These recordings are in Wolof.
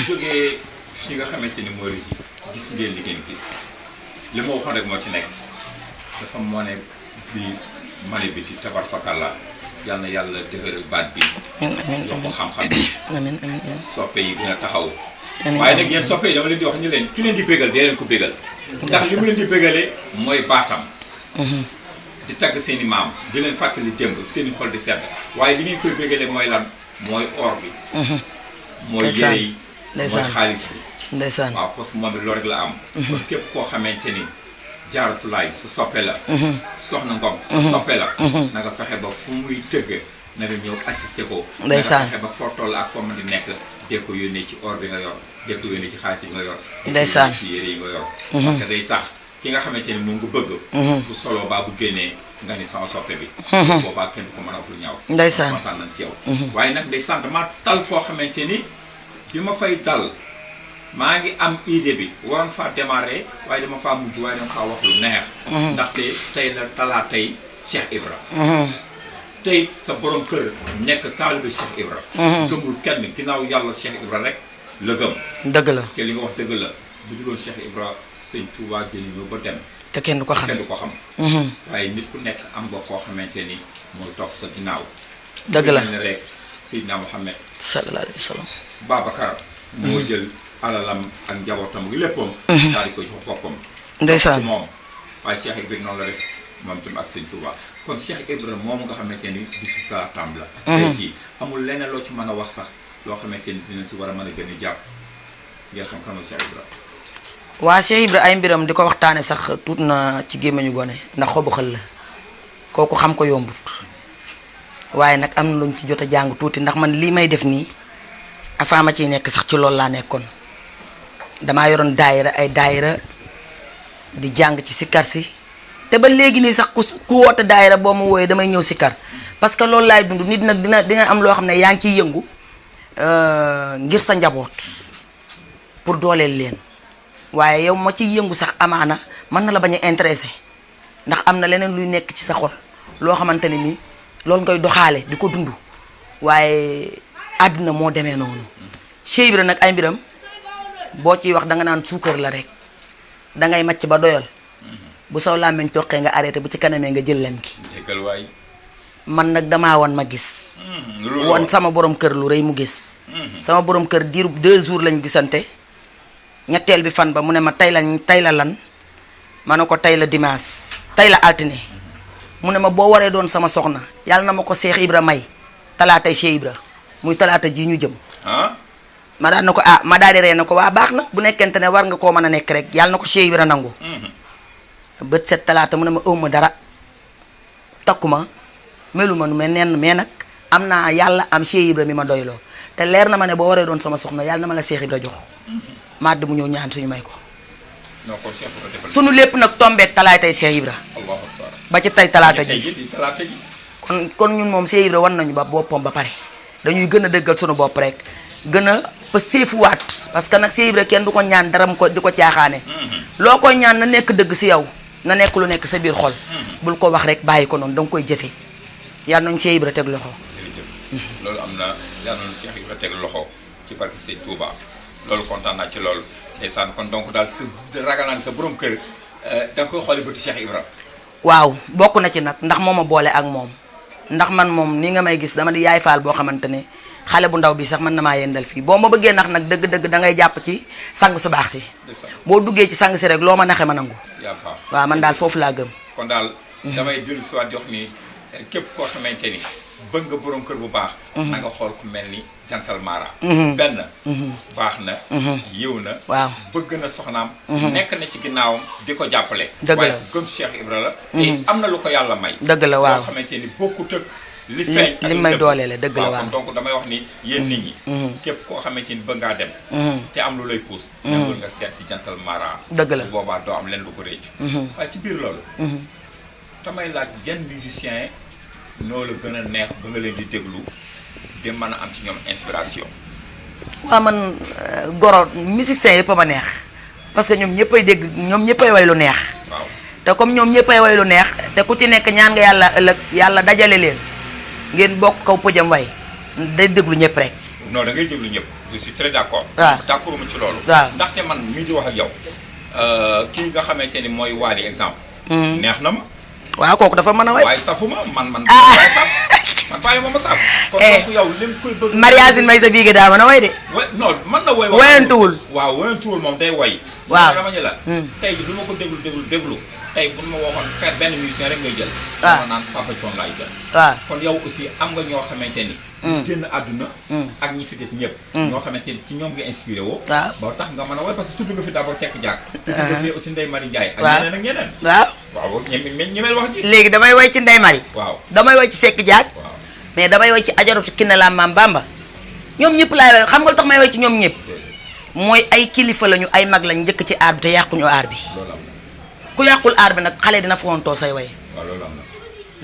jógee fi nga xamante ni mooy Russie gis ngeen li ngeen gis li ma waxoon rek moo ci nekk dafa moo ne bi mane bi ci tabar fakalla yal na yàlla dëgëral baat bi yokk ko xam-xam bi soppe yi gën a taxaw waaye nag yéen soppe yi dama leen di wax ñu leen ki leen di bégal dee leen ko bégal ndax li mu leen di bégalee mooy baatam di tagg seen i maam di leen fàttali démb seen i xol di sedd waaye li ngeen koy bégalee mooy lan mooy or bi mooy yére yi mooy xaalis bi ndeysaan waaw parce que moom it loolu rek la am kon képp koo xamante ni jaaratulaay sa soppe la soxna Ngom sa soppe la na nga fexe ba fu muy tëgg na nga ñëw assister ko na nga fexe ba foo toll ak foo mën di nekk dee ko yónnee ci or bi nga yor dee ko yónnee ci xaalis bi nga yor ndeysaan ci yére yi nga yor parce que day tax ki nga xamante ni moom nga bëgg bu solo baa bu génnee nga ni sama soppe bi boobaa kenn du ko mën a lu ñaaw ndeysaan kontaan nañ ci yow waaye nag day sant ma tal foo xamante ni bi ma fay dal maa ngi am idée bi waroon faa démarrer waaye dama faa mujj waaye dama faa wax lu neex ndaxte tey la talaa tey Cheikh Ibra tey sa borom kër nekk taalibe Cheikh Ibra gëmul kenn ginnaaw yàlla Cheikh Ibra rek la gëm dëgg la te li nga wax dëgg la bu duloon Cheikh Ibra sëñ Touba jëliñoo ba dem te kenn du ko xam kenn du ko xam waaye nit ku nekk am nga koo xamante ni mooy topp sa ginnaaw dëgg la ne rek Seydina Mouhamed sallallahu alayhi wa sallam Babacar moo jël alalam ak njabootam gi léppam daal di ko jox boppam ndeysaan moom waaye Cheikh Ibrahima noonu la def moom tam ak sëñ Touba kon Cheikh Ibrahima moom nga xamante ni bisu talaataam la tey jii amul leneen loo ci mën a wax sax loo xamante ni dina ci war a mën a gën a jàpp ngeen xam kanu Cheikh Ibrahima waa Cheikh Ibra ay mbiram di ko waxtaane sax tuut na ci gémmañu gone ndax xobu xël la kooku xam ko yombut waaye nag am na luñ ci jot a jàng tuuti ndax man lii may def nii avant ma ciy nekk sax ci loolu laa nekkoon damaa yoroon daayira ay daayira di jàng ci sikkar si te ba léegi nii sax ku woote daayira boo ma wooyee damay ñëw sikkar parce que loolu laay dund nit nag dina am loo xam ne yaa ngi ciy yëngu ngir sa njaboot pour dooleel leen waaye yow ma ciy yëngu sax amaana mën na la bañ a intéressé ndax am na leneen luy nekk ci sa xol loo xamante ne nii loolu ngay doxaale di ko dund waaye àddina moo demee noonu Cheikh Ibra nag ay mbiram boo ciy wax danga naan suukar la rek dangay màcc ba doyal bu saw làmmeñ toqee nga arrêté bu ci kanamee nga jël lem ki man nag damaa wan ma gis wan sama borom kër lu rëy mu gis sama borom kër diiru 2 jours lañ gisante ñetteel bi fan ba mu ne ma tey la lan ma ne ko tey la dimanche tey la altine mu ne ma boo waree doon sama soxna yàlla na ma ko Cheikh Ibra may talaatay Cheikh Ibra muy talaata ji ñu jëm. ma daan na ko ma daal di ree na ko waa baax na bu nekkente ne war nga koo mën a nekk rek yàlla na ko Cheikh Ibra nangu. bët set talaata mu ne ma ëw ma dara takku ma melu ma nu mel nenn mais nag am naa yàlla am Cheikh Ibra mi ma doyloo te leer na ma ne boo waree doon sama soxna yàlla na ma la Cheikh Ibra jox madd mu ñëw ñaan suñu may ko. non kon Cheikh Ibra defal sunu lépp nag tombeek talaatay Cheikh Ibra. Allahu akbar. ba ci tey talaata ji talaata ji. kon ñun moom Cheikh Ibra wan nañu ba boppam ba pare dañuy gën a dëggal sunu bopp rek gën a pa seefuwaat parce que nag Cheikh Ibra kenn du ko ñaan dara mu ko di ko caaxaane. loo koy ñaan na nekk dëgg si yow na nekk lu nekk sa biir xol. bul ko wax rek bàyyi ko noonu danga koy jëfe yàlla nañu Cheikh Ibra teg loxo. jërëjëf loolu am na yàlla nañu Cheikh Ibra teg loxo ci barke Sëñ Touba loolu kontaan naa ci loolu ndeysaan kon donc daal sa ragal naa ne sa borom kër da nga koy xooli bëti Cheikh Ibra. waaw bokk na ci nag ndax moo ma boole ak moom ndax man moom ni nga may gis dama di yaay faal boo xamante ne xale bu ndaw bi sax mën na maa yendal fii boo ma bëggee nax nag dëgg-dëgg da ngay jàpp ci sang su baax si. boo duggee ci sang si rek loo ma naxe ma nangu. yaa baax waaw man daal foofu laa gëm. kon daal damay dellu si waat di wax ni képp koo xamante ni bëgg nga borom kër bu baax. na nga xool ku mel ni jantal Mara. benn. baax na. yiw na. waaw bëgg na soxnaam. nekk na ci ginnaawam di ko jàppale. dëgg la waaye gëm Cheikh Ibra la. te am na lu ko yàlla may. dëgg la waaw loo xamante ni bokkut ak li feeñ ak li may dooleele dëgg la waaw donc damay wax ni yéen nit ñi. képp koo xamante ni bëgg ngaa dem. te am lu lay puus. nangul nga seet si jantal Mara. dëgg la bu boobaa doo am leen lu ko réccu. waaye ci biir loolu. damay laaj yan musicien noo la gën a neex ba nga leen di déglu di mën a am ci ñoom inspiration. waaw man goro musiciens yëpp a ma neex parce que ñoom ñëppay dégg ñoom ñëppay way lu neex. waaw te comme ñoom ñëppay way lu neex te ku ci nekk ñaan nga yàlla ëllëg yàlla dajale leen ngeen bokk kaw pëjam way day déglu ñëpp rek. non da ngay déglu ñëpp je suis très d' accord. waaw d' accord ma ci loolu. waaw ndaxte man mii di wax ak yow kii nga xamante ni mooy Wally exemple. neex na ma. waaw kooku dafa mën a way. waaye safuma man saf man bàyyi ma saf. kon donc yow li nga koy bëgg. mariage may sa biige daa mën a way de. non man na way. wayantuwul waaw wayantuwul moom day way. waaw dama ñu la. tey jii du ma ko déglu tey bu ma waxoon kat benn musicien rek ngay jël. waaw dama naan Papa Thione laay jël. waaw kon yow aussi am nga ñoo xamante ni. génn àdduna. ak ñi fi des ñëpp. ñoo xamante ni ci ñoom nga inspiré woo. waaw ba tax nga mën a way parce que tudd nga fi d'abord Seck Diak. tudd nga fi aussi Ndeye Marie Ndiaye. ak waaw ñeneen ak ñeneen. waaw waaw ñemeel wax ji. léegi damay way ci Ndeye Marie. waaw damay way ci Seck Diak. waaw mais damay way ci Ajaratu Kiné Lam Maam Bamba. ñoom ñëpp laay way xam nga lu tax may way ci ñoom ñëpp. mooy ay kilifa lañu ay mag lañ njëkk ci aar bi te yàquñu aar bi. loolu am na. ku yàqul aar bi nag xale dina fontoo say way. waaw loolu am na.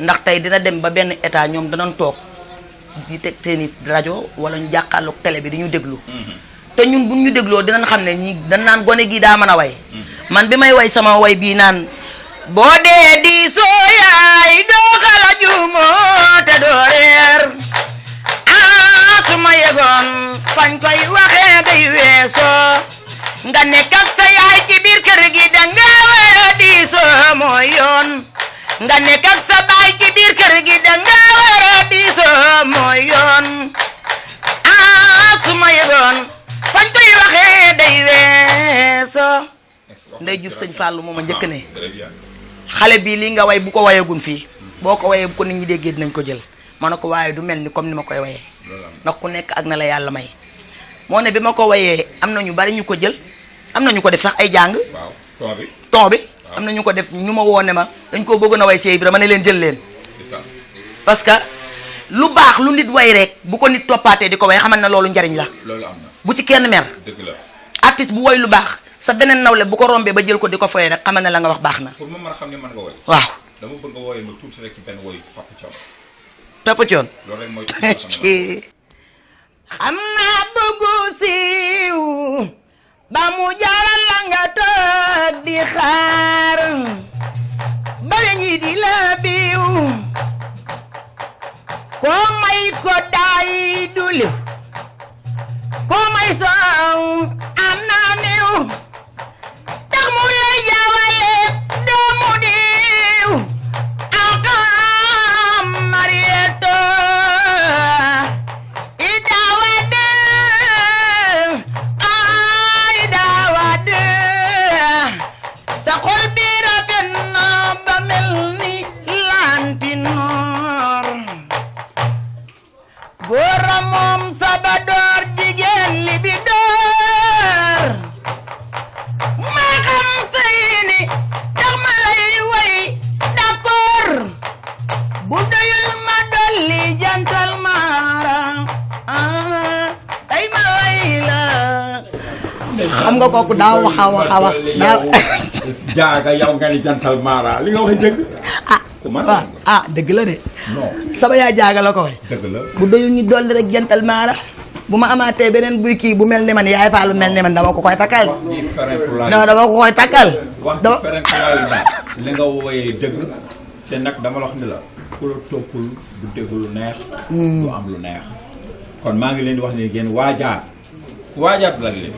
ndax tey dina dem ba benn état ñoom danañ toog di teg seeni rajo wala ñu jàkkaarloog télé bi di ñu déglu. te ñun bu ñu dégloo dinañ xam ne ñii dañ naan gone gi daa mën a way. man bi may way sama way bii naan. boo dee di soo yaay doo xala juumoo te doo reer. su ma yegoon fañ koy waxee day weesoo. nga nekk ak sa yaay ci biir kër gi danga war a diisoo mooy yoon. nga nekk ak sa baay ci biir kër gi danga war a diisoo mooy yoon. su ma yegoon fañ koy waxee day weesoo. Ndey Juuf sëñ Fallou moom a njëkk ne. xale bii li nga way bu ko wayeegun fii. boo ko wayee bu ko nit ñi déggee dinañ ko jël. ma ne ko waaye du mel ni comme ni ma koy wayee. ndax ku nekk ak na la yàlla may. moo ne bi ma ko wayee am na ñu bari ñu ko jël am na ñu ko def sax ay jàng. waaw ton bi. am na ñu ko def ñu ma woone ma dañ koo bëggoon a way Cheikh Ibra ma ne leen jël leen. parce que lu baax lu nit way rek bu ko nit toppaatee di ko way xamal na loolu njariñ la. loolu am na. bu ci kenn mer. dëgg la. artiste bu woy lu baax sa beneen nawle bu ko rombee ba jël ko di ko foyee rek xamal na la nga wax baax na. pour ma mën a xam ne mën nga woy. waaw. dama bëgg nga woyal ma tuuti rek ci benn woyu Papa Thione. Papa Thione. loolu rek mooy. xam naa bëggu siiw ba mu jaral la nga toog di xaar bala ñi di la biiw koo may ko daay duli koo may soow am naa niw tax mu lay jaawale doomu diw akam marieto sa xol bi rafet na ba mel ni xam nga kooku daa wax a wax jaaga yow nga ni jantal Mara li nga wax dëgg. dëgg la de. non sama yaay jaaga la ko way. dëgg la bu doyul ñu dolli rek jantal Mara bu ma amaatee beneen buy kii bu mel ni man yaay faalu mel ni man dama ko koy takkal. non dama ko koy takkal. wax ci ferenkulaayu na li nga woyee dëgg te nag dama la wax ni la ku la toppul du dégg lu neex. du am lu neex. kon maa ngi leen di wax ne ngeen waajaat la leen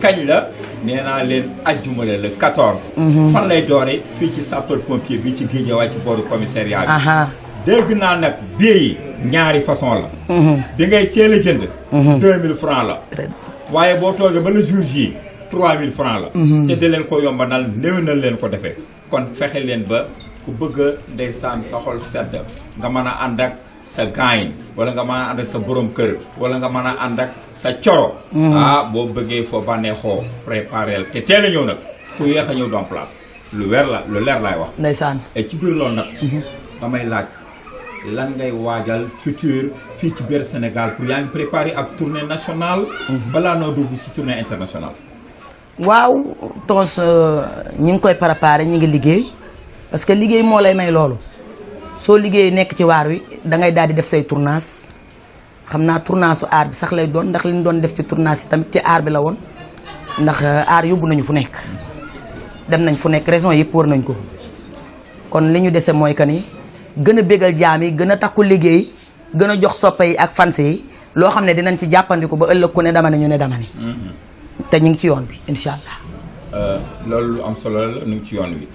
kañ la nee naa leen ajjuma la le 14. fan lay doore fii ci sapeur pompier bi ci Guédiawaye ci booru commissariat bi. dégg naa nag billets yi ñaari façon la. bi ngay teel a jënd. 2000 francs la. waaye boo toogee ba le jour J 3000 francs la. te di leen ko yombanal néew na leen ko defee. kon fexe leen ba ku bëgg a ndeysaan sa xol sedd nga mën a ànd ak sa gaayin wala nga mën a ànd ak sa borom kër wala nga mën a ànd ak sa coro. boo bëggee foo bànneexoo préparé te teel a ñëw nag ku yéex a ñëw doon place lu leer laay wax. ndeysaan et ci biir loolu nag. damay laaj. lan ngay waajal futur fii ci biir Sénégal pour yaa ngi préparé ak tournée nationale. balaa noo dugg ci tournée internationale. waaw Tonce ñu ngi koy préparé ñu ngi liggéey parce que liggéey moo lay may loolu soo liggéey nekk ci waar wi da ngay daal di def say tournage xam naa tournage su aar bi sax lay doon ndax li ñu doon def ci tournage yi tamit ci aar bi la woon ndax aar yóbbu nañu fu nekk dem nañ fu nekk région yëpp war nañ ko kon li ñu dese mooy que ni. gën a bégal jaam yi gën a takku liggéey gën a jox soppe yi ak fans yi loo xam ne dinañ ci jàppandiku ba ëllëg ku ne dama ne ñu ne dama ne. te ñu ngi ci yoon bi incha allah. loolu lu am solo la ñu ngi ci yoon bi.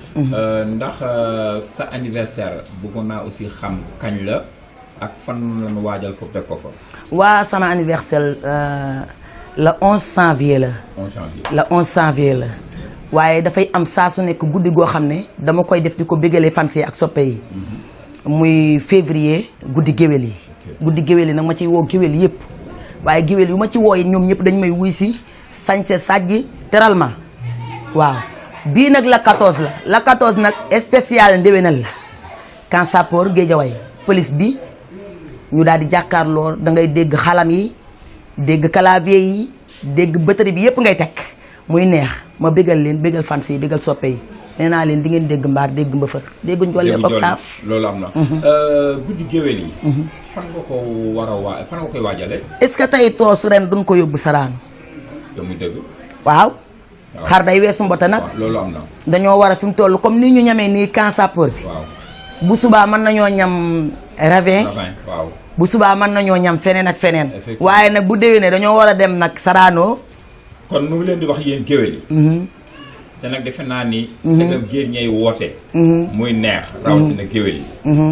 ndax sa anniversaire bëggoon naa aussi xam kañ la ak fan lañu waajal pour def ko fa. waa sama anniversaire le 11 janvier la. 11 janvier le 11 janvier la. waaye dafay am saa su nekk guddi goo xam ne dama koy def di ko bégalee fans yi ak soppe yi. muy février guddi géwél yi guddi géwél yi nag ma ciy woo géwél yëpp waaye géwél yu ma ci woo yi ñoom ñëpp dañ may wuy si sañse sajji teral ma waaw bii nag la 14 la 14 nag spécial ndéwénal la Camp Sapeur Guédiawaye police bi ñu daal di jàkkaarloo da ngay dégg xalam yi dégg clavier yi dégg batterie bi yëpp ngay teg muy neex ma bégal leen bégal fans yi bégal soppe yi nee naa leen di ngeen dégg mbaar dégg mbëfër dégg njollee octave loolu am na guddi géwél yi fan nga ko war a fan nga koy waajale est-ce que tey toos ren duñ ko yóbbu Sorano te muy dëgg waaw xar day weesu mbota nag loolu am na dañoo war a fi mu toll comme ni ñu ñamee nii Camp Sapeur bi waaw bu subaa mën nañoo ñam ravin waaw bu subaa mën nañoo ñam feneen ak feneen waaye nag bu déwénee dañoo war a dem nag Sorano kon nu ngi leen di wax yéen géwél yi te nag defe naa ni segam géer ñay woote muy neex rawatina géwél yi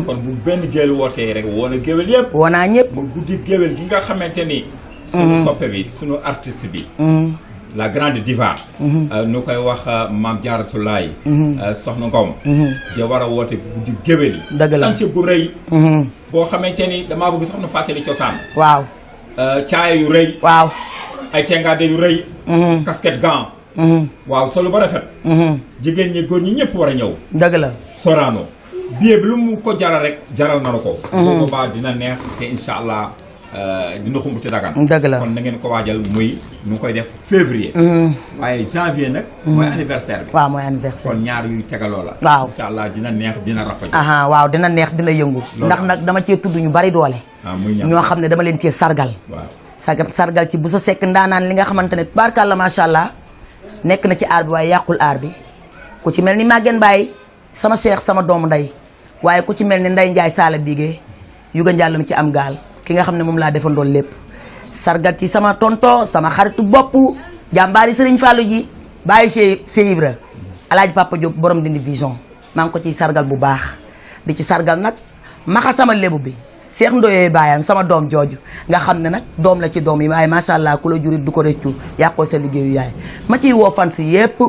kon bu benn géwél wootee rek woo na géwél yëpp woo naa ñëpp mu guddi géwél gi nga xamante ni suñu soppe bi suñu artiste bi la grande diva nu koy wax Mame Diaratoulaye Soxna Ngom di war a woote guddi géwél yi dëgg la sànce bu rëy boo xamante ni damaa bëgg sax nu fàttali cosaan waaw caaya yu rëy waaw ay tengaade yu rëy casquette gant waaw solo ba rafet jigéen ñi góor ñi ñëpp war a ñëw dëgg la Sorano billet bi lu mu ko jaral rek jaral na ko boobaa dina neex te incha allah dina xumbuti dagan dëgg la kon na ngeen ko waajal muy ñu ngi koy def février waaye janvier nag mooy anniversaire bi waaw mooy anniversaire kon ñaar yuy tegaloo la waaw incha allah dina neex dina rappajo waaw dina neex dina yëngu ndax nag dama cee tudd ñu bari doole muy ñoo xam ne dama leen cee sargal waaw sargal ci bu sa sekk ndaanaan li nga xamante ne barkalla macha allah nekk na ci aar bi waaye yàqul aar bi ku ci mel ni Maguette Mbaye sama cheikh sama doomu nday waaye ku ci mel ni Ndeye Ndiaye Sala Bigué yuga njàll mi ci am gaal ki nga xam ne moom laa defandoon lépp sargal ci sama tonto sama xaritu bopp jàmbaari Serigne Fallou ji bàyyi Cheikh Ibra Alaaji Papa Diop borom Ndindy Vision maa ngi ko ciy sargal bu baax di ci sargal nag maxa sama lébu bi Cheikh Ndoye baayam sama doom jooju nga xam ne nag doom la ci doom yi waaye macha allah ku la jurit du ko rëccu yàqoo sa liggéeyu yaay ma ciy woo fans yépp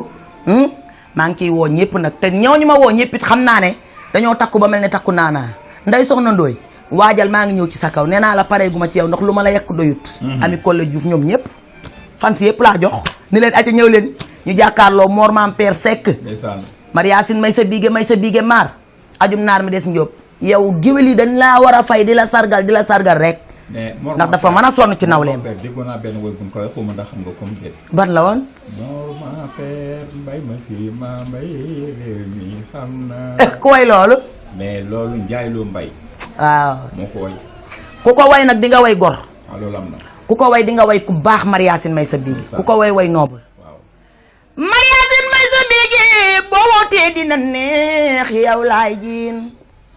maa ngi ciy woo ñëpp nag te ñooñu ma woo ñëpp it xam naa ne dañoo takku ba mel ne takku naanaa nday soxna Ndoye waajal maa ngi ñëw ci sa kaw nee naa la pareegu ma ci yow ndax lu ma la yekk doyut ami Kolle Diouf ñoom ñëpp fans yëpp laa jox ni leen acca ñëw leen ñu jàkkaarloo Mor Mam Père Seck Mariasine may sa biige maar ajum naar mi des Njóob yow géwél yi dañ laa war a fay di la sargal rek mais ndax dafa mën a sonn ci nawleem. déggoon naa benn woy bu ñu koy xaw ma ndax xam nga comme déet. ban la woon. Mor ma père mbay ma si ma mbay réew mi xam na. ku way loolu. mais loolu Njaay Lo Mbay. waaw moo ko way. ku ko way nag di nga way gor. waaw loolu am na. ku ko way di nga way ku baax Mariasine may sa biigi. ku ko way way noble. waaw. Mariasine may sa biigi boo wootee dina neex yow laay jiin.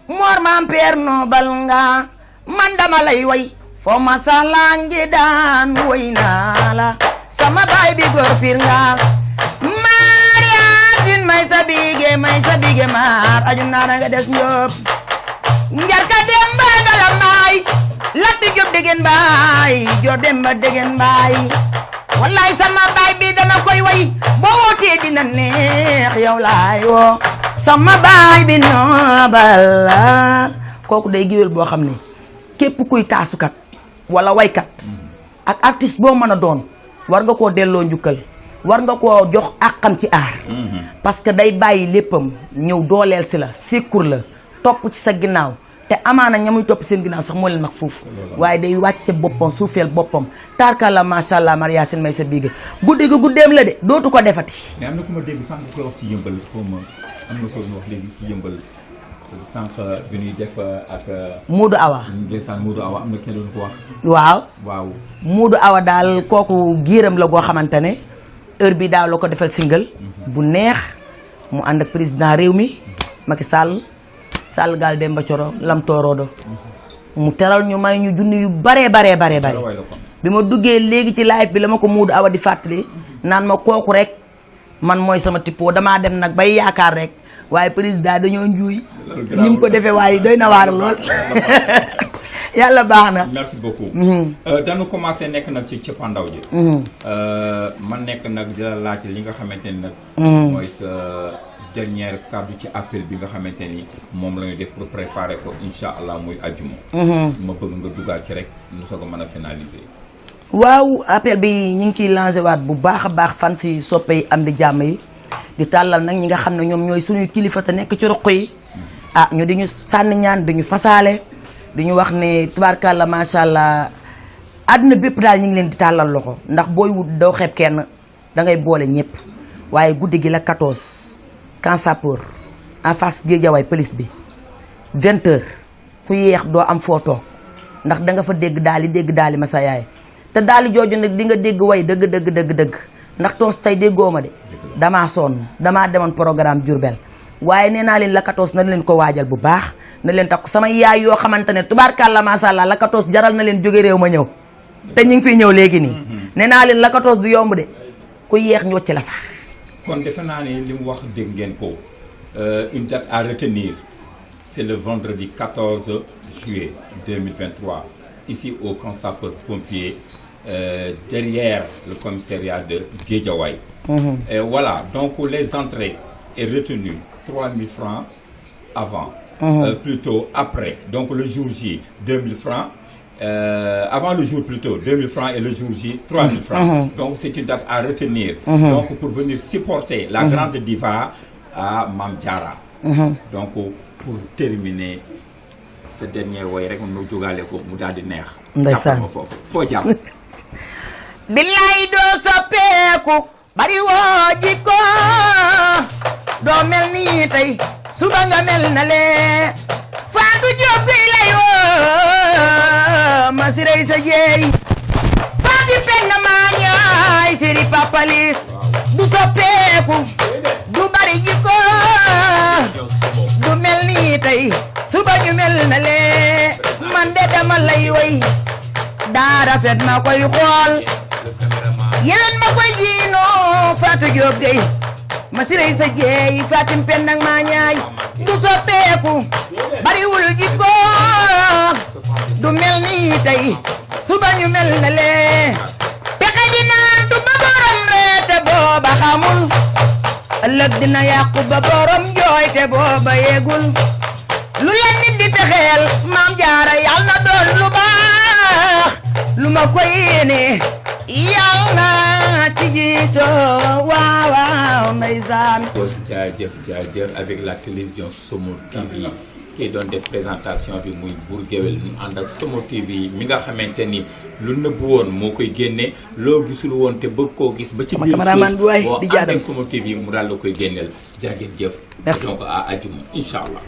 Mor ma père noble nga man dama lay way. foo ma salangi daan way naa la. sama baay bi góor pir nga. Mariasine may sa biige maar aju naa nga des ñëpp. njarka dem ba ngala mbaay. latti jóg degen mbaay. jor dem ba degen mbaay. wallaay sama baay bi dama koy way. boo wootee dina neex yow laay woo. sama baay bi noobal la. kooku day géwél boo xam ne képp kuy taasukat wala waykat ak artiste boo mën a doon war nga koo delloo njukkal war nga koo jox àqam ci aar parce que day bàyyi léppam ñëw dooleel si la sikkur la topp ci sa ginnaaw te amaana ñamuy topp seen ginnaaw sax moo leen mag foofu waaye day wàcce boppam suufeel boppam tarkalla macha allah Mariasine may sa biige guddi gi guddeem la de dootu ko defati. mais am na ku ma dégg sànq koy wax ci yëmbal xaw ma am na ko wax léegi ci yëmbal sànq bi ñuy def ak. Moodu Awa. ndeysaan Moodu Awa am na kenn doon ko wax. waaw. waaw. Moodu Awa daal kooku giiram la goo xamante ne heure bi daaw la ko defal single bu neex mu ànd ak président réew mi Macky Sall gaal Demba Coro lam tooroodo mu teral ñu may ñu junni yu bare bi ma duggee léegi ci live bi la ma ko Moodu Awa di fàttali naan ma kooku rek man mooy sama tippoo damaa dem nag bay yaakaar rek waaye président dañoo njuuy ni mu ko defee waaye doy na waar lool yàlla baax na. merci beaucoup. dañu commencé nekk nag ci cëppandaw ji. man nekk nag di la laaj li nga xamante ni nag. mooy sa dernière kàddu ci appel bi nga xamante ni moom la ñu def pour préparer ko incha allah muy ajjuma. ma bëgg nga dugaat ci rek nu soog a mën a finaliser. waaw appel bi ñu ngi ciy lancé waat bu baax a baax fan si soppe yi am di jàmm yi. di tàllal nag ñi nga xam ne ñoom ñooy suñuy kilifa te nekk ci ruq yi ah ñu di ñu sànni ñaan di ñu fasaale di ñu wax ne tubaarkàlla macha allah àdduna bépp daal ñu ngi leen di tàllal loxo ndax booy wut doo xeeb kenn da ngay boole ñëpp waaye guddi gi la 14 Camp Sapeur en face Guédiawaye police bi 20h ku yeex doo am foo toog ndax da nga fa dégg daali ma sa yaay te daali jooju nag di nga dégg way dëgg ndax toos tey déggoo ma de damaa sonn damaa demoon programme Diourbel waaye nee naa leen la 14 na leen ko waajal bu baax na leen takku sama yaay yoo xamante ne tubaarkàlla macha allah la 14 jaral na leen jóge réew ma ñëw te ñu ngi fiy ñëw léegi nii nee naa leen la 14 du yomb de ku yeex ñu wacc la fa. kon defe naa ne li mu wax dégg ngeen ko une date à retenir c'est le vendredi 14 juillet 2023 ici au Camp Sapeurs-Pompiers. Derrière le commissariat de Guédiawaye. Et voilà, donc les entrées est retenu 3 000 francs avant, plutôt après. Donc le jour J, 2 000 francs. Avant le jour plutôt, 2 000 francs et le jour J, 3 000 francs. Donc c'est une date à retenir. Donc pour venir supporter la grande diva à Mame Diarra. Donc pour terminer ce dernier way rek mu jógaale ko mu daal di neex. ndeysaan foo jàpp. billaay doo soppeeku bari woo jikko doo mel nii tey suba nga mel na lee Fatou Diop bi lay woo ma si rey sa jeey Fatou penn maa ñaay siri papalis du soppeeku du bari jikko du mel nii tey suba ñu mel na lee man de dama lay woy daa rafet ma koy xool yéen ma koy jiinoo Fatou Diop Gueye ma sirey sa jeey Fatim pen nag maa ñaay du soppeeku bariwul jikko du mel ni tey suba ñu mel na lee pexe dina tu ba borom reete booba xamul ëllëg dina yàqu ba borom jooy te booba yeegul lu la nit di fexeel Maam Jaara yal na doon lu baax lu ma koy yéene yàlla ci jiito waaw ndeysaan. jaajëf avec la télévision Somo TV kii doon def présentation bi muy Bour Gueweul ñu ànd ak Somo TV mi nga xamante ni lu nëbb woon moo koy génne loo gisul woon te bëgg koo gis ba ci biir cameraman bi waay boo di ànd jaadam ak Somo TV mu daal la koy génneel jaa ngeen jëf. Merci. donc à àjjuma incha allah.